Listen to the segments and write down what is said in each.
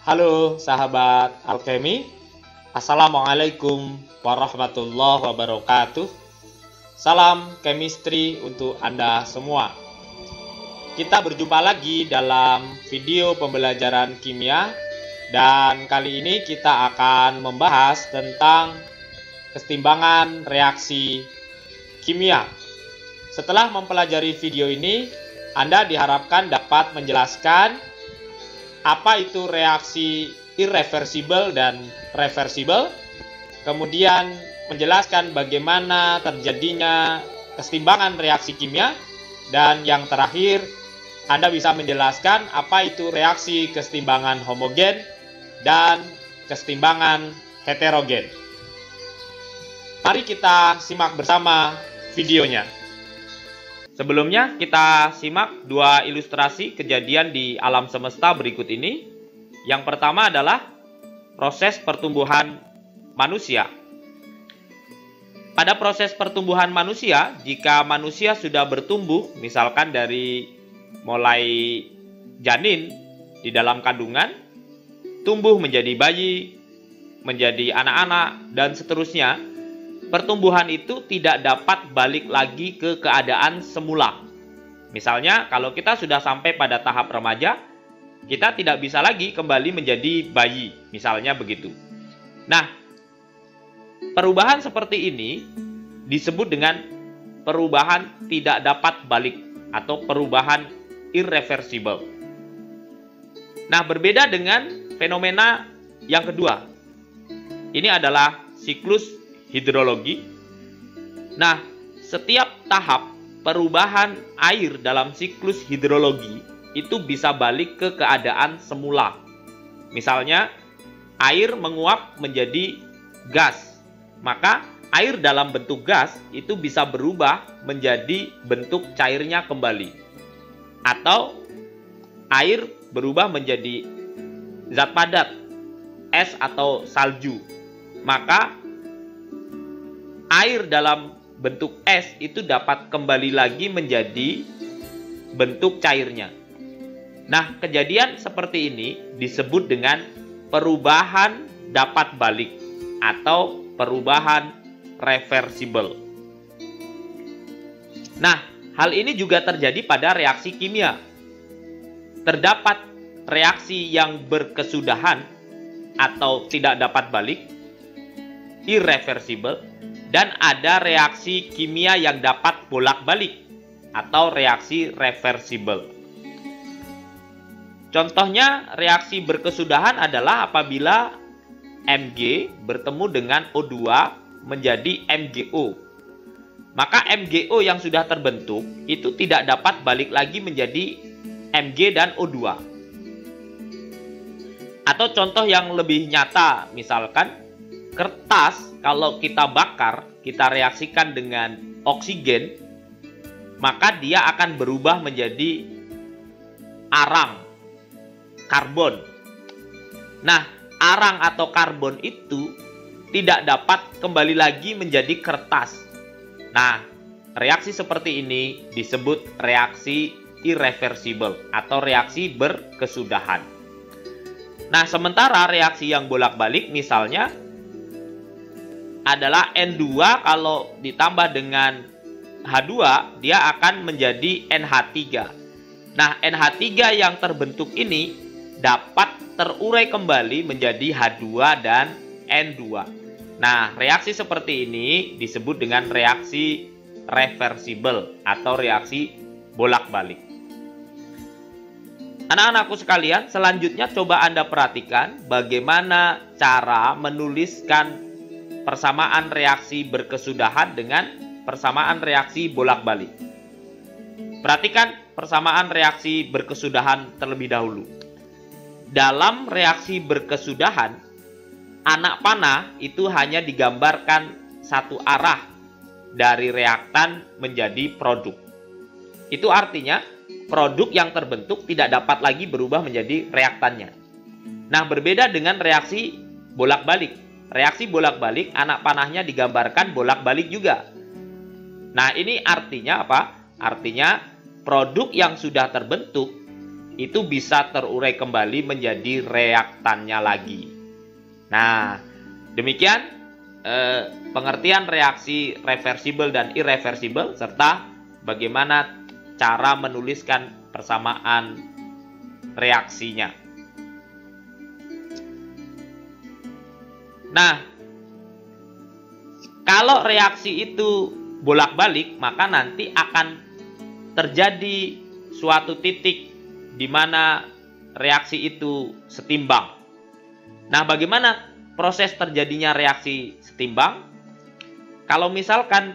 Halo sahabat alkemi, Assalamualaikum warahmatullahi wabarakatuh. Salam chemistry untuk Anda semua. Kita berjumpa lagi dalam video pembelajaran kimia. Dan kali ini kita akan membahas tentang kesetimbangan reaksi kimia. Setelah mempelajari video ini, Anda diharapkan dapat menjelaskan apa itu reaksi irreversible dan reversible, kemudian menjelaskan bagaimana terjadinya kesetimbangan reaksi kimia, dan yang terakhir, Anda bisa menjelaskan apa itu reaksi kesetimbangan homogen dan kesetimbangan heterogen. Mari kita simak bersama videonya. Sebelumnya kita simak dua ilustrasi kejadian di alam semesta berikut ini. Yang pertama adalah proses pertumbuhan manusia. Pada proses pertumbuhan manusia, jika manusia sudah bertumbuh, misalkan dari mulai janin di dalam kandungan, tumbuh menjadi bayi, menjadi anak-anak, dan seterusnya, pertumbuhan itu tidak dapat balik lagi ke keadaan semula. Misalnya, kalau kita sudah sampai pada tahap remaja, kita tidak bisa lagi kembali menjadi bayi, misalnya begitu. Nah, perubahan seperti ini disebut dengan perubahan tidak dapat balik atau perubahan irreversible. Nah, berbeda dengan fenomena yang kedua. Ini adalah siklus hidrologi. Nah, setiap tahap perubahan air dalam siklus hidrologi itu bisa balik ke keadaan semula. Misalnya, air menguap menjadi gas. Maka, air dalam bentuk gas itu bisa berubah menjadi bentuk cairnya kembali. Atau, air berubah menjadi zat padat, es atau salju. Maka, air dalam bentuk es itu dapat kembali lagi menjadi bentuk cairnya. Nah, kejadian seperti ini disebut dengan perubahan dapat balik atau perubahan reversible. Nah, hal ini juga terjadi pada reaksi kimia. Terdapat reaksi yang berkesudahan atau tidak dapat balik, irreversible, dan ada reaksi kimia yang dapat bolak-balik atau reaksi reversible. Contohnya, reaksi berkesudahan adalah apabila Mg bertemu dengan O2 menjadi MgO. Maka MgO yang sudah terbentuk itu tidak dapat balik lagi menjadi Mg dan O2. Atau contoh yang lebih nyata, misalkan kertas kalau kita bakar, kita reaksikan dengan oksigen, maka dia akan berubah menjadi arang, karbon. Nah, arang atau karbon itu tidak dapat kembali lagi menjadi kertas. Nah, reaksi seperti ini disebut reaksi irreversible atau reaksi berkesudahan. Nah, sementara reaksi yang bolak-balik misalnya adalah N2 kalau ditambah dengan H2, dia akan menjadi NH3. Nah, NH3 yang terbentuk ini dapat terurai kembali menjadi H2 dan N2. Nah, reaksi seperti ini disebut dengan reaksi reversible atau reaksi bolak-balik. Anak-anakku sekalian, selanjutnya coba Anda perhatikan bagaimana cara menuliskan persamaan reaksi berkesudahan dengan persamaan reaksi bolak-balik. Perhatikan persamaan reaksi berkesudahan terlebih dahulu. Dalam reaksi berkesudahan, anak panah itu hanya digambarkan satu arah dari reaktan menjadi produk. Itu artinya produk yang terbentuk tidak dapat lagi berubah menjadi reaktannya. Nah, berbeda dengan reaksi bolak-balik. Reaksi bolak-balik, anak panahnya digambarkan bolak-balik juga. Nah, ini artinya apa? Artinya produk yang sudah terbentuk itu bisa terurai kembali menjadi reaktannya lagi. Nah, demikian pengertian reaksi reversibel dan irreversibel serta bagaimana cara menuliskan persamaan reaksinya. Nah, kalau reaksi itu bolak-balik, maka nanti akan terjadi suatu titik di mana reaksi itu setimbang. Nah, bagaimana proses terjadinya reaksi setimbang? Kalau misalkan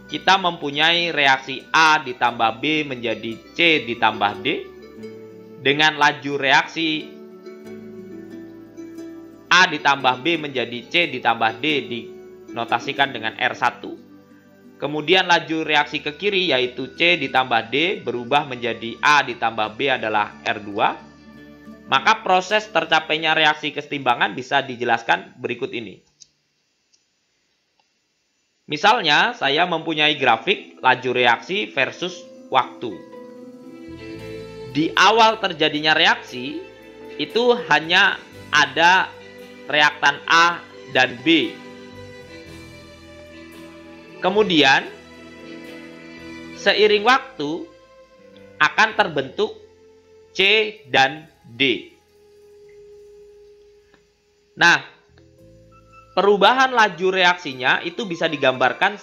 kita mempunyai reaksi A ditambah B menjadi C ditambah D, dengan laju reaksi A ditambah B menjadi C ditambah D dinotasikan dengan R1. Kemudian laju reaksi ke kiri yaitu C ditambah D berubah menjadi A ditambah B adalah R2. Maka proses tercapainya reaksi kesetimbangan bisa dijelaskan berikut ini. Misalnya saya mempunyai grafik laju reaksi versus waktu. Di awal terjadinya reaksi itu hanya ada reaktan A dan B. Kemudian seiring waktu akan terbentuk C dan D. Nah, perubahan laju reaksinya itu bisa digambarkan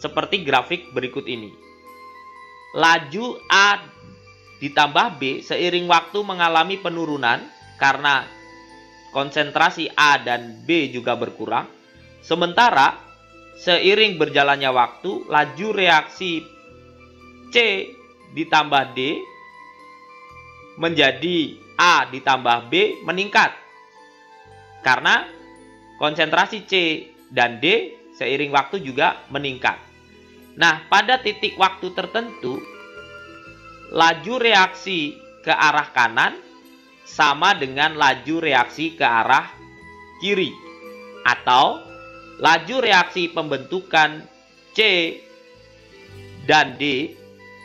seperti grafik berikut ini. Laju A ditambah B seiring waktu mengalami penurunan karena konsentrasi A dan B juga berkurang. Sementara seiring berjalannya waktu, laju reaksi C ditambah D menjadi A ditambah B meningkat. Karena konsentrasi C dan D seiring waktu juga meningkat. Nah, pada titik waktu tertentu, laju reaksi ke arah kanan sama dengan laju reaksi ke arah kiri. Atau laju reaksi pembentukan C dan D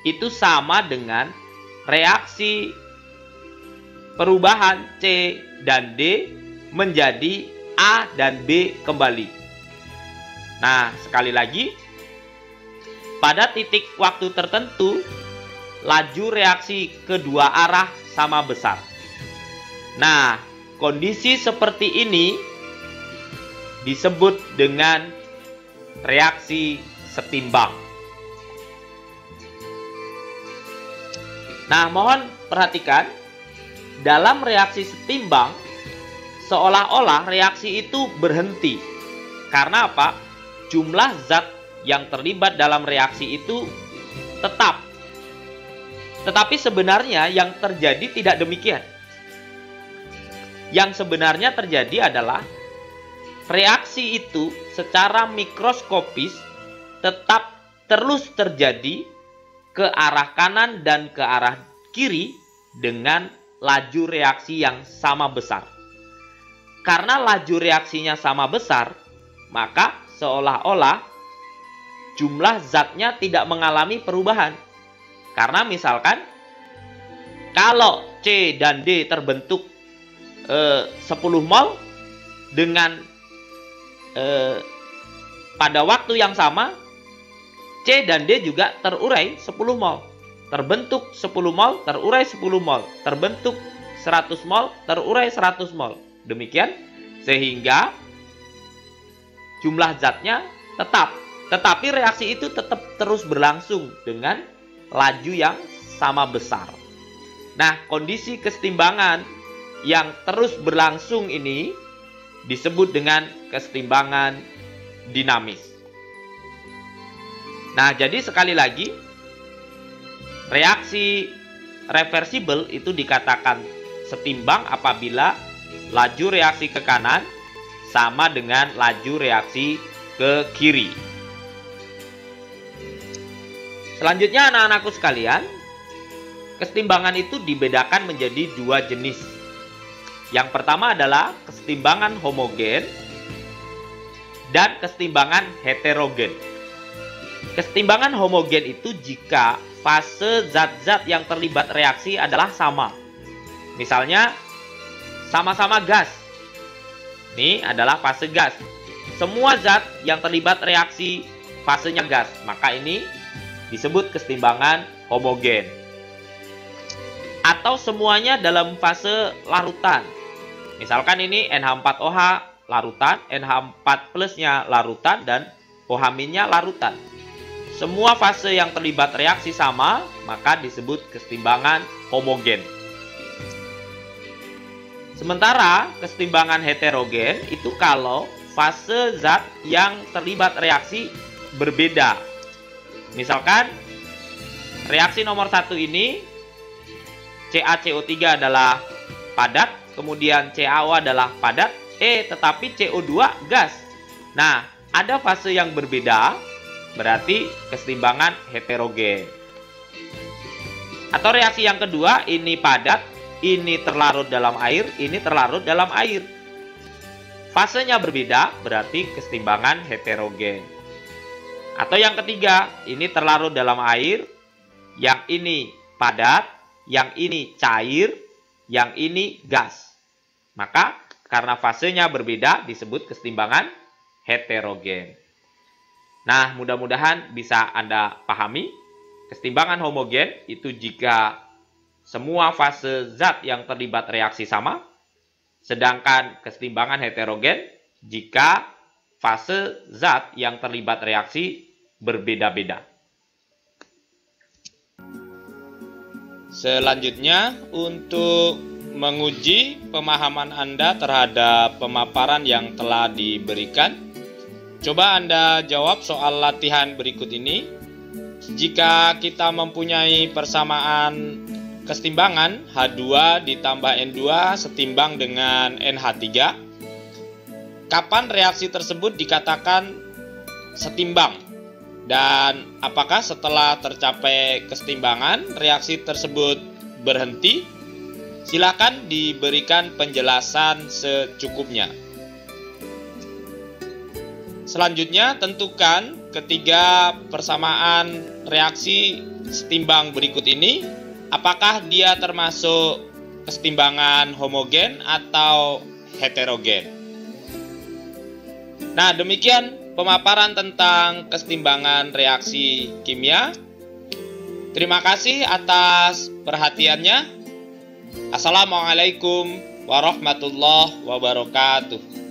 itu sama dengan reaksi perubahan C dan D menjadi A dan B kembali. Nah, sekali lagi, pada titik waktu tertentu, laju reaksi kedua arah sama besar. Nah, kondisi seperti ini disebut dengan reaksi setimbang. Nah, mohon perhatikan, dalam reaksi setimbang, seolah-olah reaksi itu berhenti. Karena apa? Jumlah zat yang terlibat dalam reaksi itu tetap. Tetapi sebenarnya yang terjadi tidak demikian. Yang sebenarnya terjadi adalah reaksi itu secara mikroskopis tetap terus terjadi ke arah kanan dan ke arah kiri dengan laju reaksi yang sama besar. Karena laju reaksinya sama besar, maka seolah-olah jumlah zatnya tidak mengalami perubahan. Karena misalkan kalau C dan D terbentuk 10 mol dengan pada waktu yang sama C dan D juga terurai 10 mol. Terbentuk 10 mol, terurai 10 mol. Terbentuk 100 mol, terurai 100 mol. Demikian sehingga jumlah zatnya tetap. Tetapi reaksi itu tetap terus berlangsung dengan laju yang sama besar. Nah, kondisi kesetimbangan yang terus berlangsung ini disebut dengan kesetimbangan dinamis. Nah, jadi sekali lagi, reaksi reversibel itu dikatakan setimbang apabila laju reaksi ke kanan sama dengan laju reaksi ke kiri. Selanjutnya anak-anakku sekalian, kesetimbangan itu dibedakan menjadi dua jenis. Yang pertama adalah kesetimbangan homogen dan kesetimbangan heterogen. Kesetimbangan homogen itu jika fase zat-zat yang terlibat reaksi adalah sama. Misalnya, sama-sama gas. Ini adalah fase gas. Semua zat yang terlibat reaksi fasenya gas, maka ini disebut kesetimbangan homogen. Atau semuanya dalam fase larutan. Misalkan ini NH4OH larutan, NH4 plusnya larutan, dan OH-nya larutan. Semua fase yang terlibat reaksi sama, maka disebut kesetimbangan homogen. Sementara kesetimbangan heterogen itu kalau fase zat yang terlibat reaksi berbeda. Misalkan reaksi nomor 1 ini CaCO3 adalah padat, kemudian CaO adalah padat, tetapi CO2 gas. Nah, ada fase yang berbeda, berarti kesetimbangan heterogen. Atau reaksi yang kedua, ini padat, ini terlarut dalam air, ini terlarut dalam air. Fasenya berbeda, berarti kesetimbangan heterogen. Atau yang ketiga, ini terlarut dalam air, yang ini padat, yang ini cair, yang ini gas. Maka karena fasenya berbeda disebut kesetimbangan heterogen. Nah, mudah-mudahan bisa Anda pahami. Kesetimbangan homogen itu jika semua fase zat yang terlibat reaksi sama, sedangkan kesetimbangan heterogen jika fase zat yang terlibat reaksi berbeda-beda. Selanjutnya, untuk menguji pemahaman Anda terhadap pemaparan yang telah diberikan, coba Anda jawab soal latihan berikut ini. Jika kita mempunyai persamaan kesetimbangan H2 ditambah N2 setimbang dengan NH3, kapan reaksi tersebut dikatakan setimbang? Dan apakah setelah tercapai kesetimbangan, reaksi tersebut berhenti? Silakan diberikan penjelasan secukupnya. Selanjutnya, tentukan ketiga persamaan reaksi setimbang berikut ini, apakah dia termasuk kesetimbangan homogen atau heterogen. Nah, demikian pemaparan tentang kesetimbangan reaksi kimia. Terima kasih atas perhatiannya. Assalamualaikum warahmatullahi wabarakatuh.